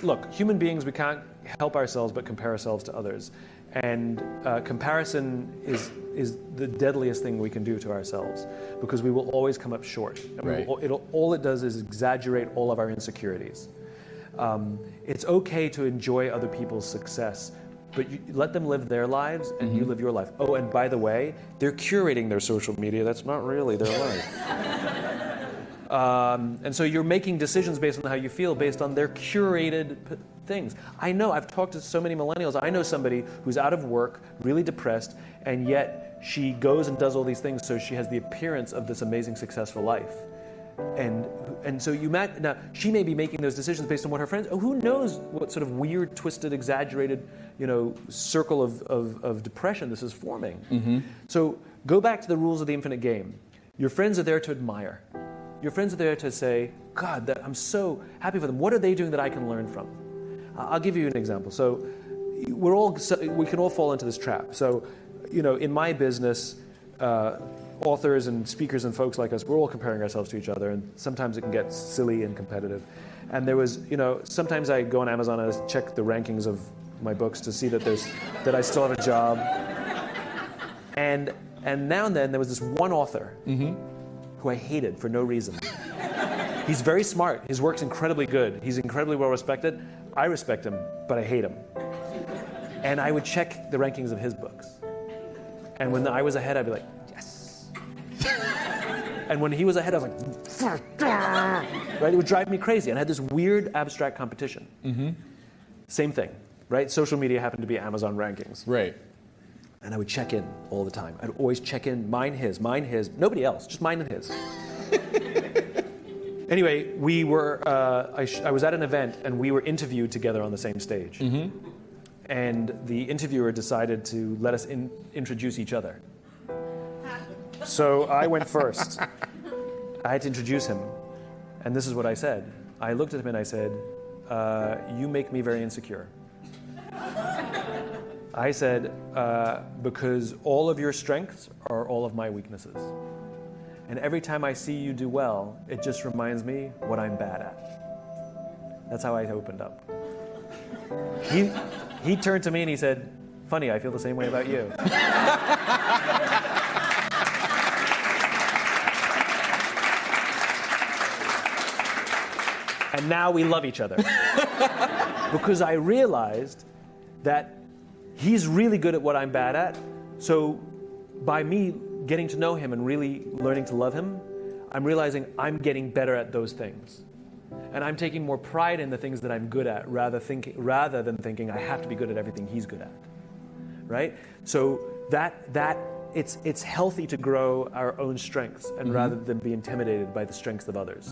look, human beings, we can't help ourselves but compare ourselves to others. And comparison is the deadliest thing we can do to ourselves, because we will always come up short. And all it does is exaggerate all of our insecurities. It's okay to enjoy other people's success, but you let them live their lives and you live your life. Oh, and by the way, they're curating their social media. That's not really their life. And so you're making decisions based on how you feel, based on their curated things. I know, I've talked to so many millennials. I know somebody who's out of work, really depressed, and yet she goes and does all these things so she has the appearance of this amazing, successful life. And so now she may be making those decisions based on what her friends. Oh, who knows what sort of weird, twisted, exaggerated, circle of depression this is forming. So go back to the rules of the infinite game. Your friends are there to admire. Your friends are there to say, God, I'm so happy for them. What are they doing that I can learn from? I'll give you an example. So we can all fall into this trap. So, in my business, authors and speakers and folks like us, we're all comparing ourselves to each other, and sometimes it can get silly and competitive. And there was, sometimes I go on Amazon and I check the rankings of my books to see that I still have a job. And now and then there was this one author who I hated for no reason. He's very smart. His work's incredibly good. He's incredibly well respected. I respect him, but I hate him. And I would check the rankings of his books. And when I was ahead, I'd be like, yes. And when he was ahead, I was like, right? It would drive me crazy. And I had this weird abstract competition. Same thing, right? Social media happened to be Amazon rankings. Right. And I would check in all the time. I'd always check in, mine, his, nobody else, just mine and his. Anyway, we were, I was at an event and we were interviewed together on the same stage. And the interviewer decided to let us introduce each other. So I went first. I had to introduce him. And this is what I said. I looked at him and I said, you make me very insecure. I said, because all of your strengths are all of my weaknesses. And every time I see you do well, it just reminds me what I'm bad at. That's how I opened up. He turned to me and he said, funny, I feel the same way about you. And now we love each other. Because I realized that he's really good at what I'm bad at. So by me getting to know him and really learning to love him, I'm realizing I'm getting better at those things. And I'm taking more pride in the things that I'm good at rather than thinking I have to be good at everything he's good at. Right? So it's healthy to grow our own strengths and rather than be intimidated by the strengths of others.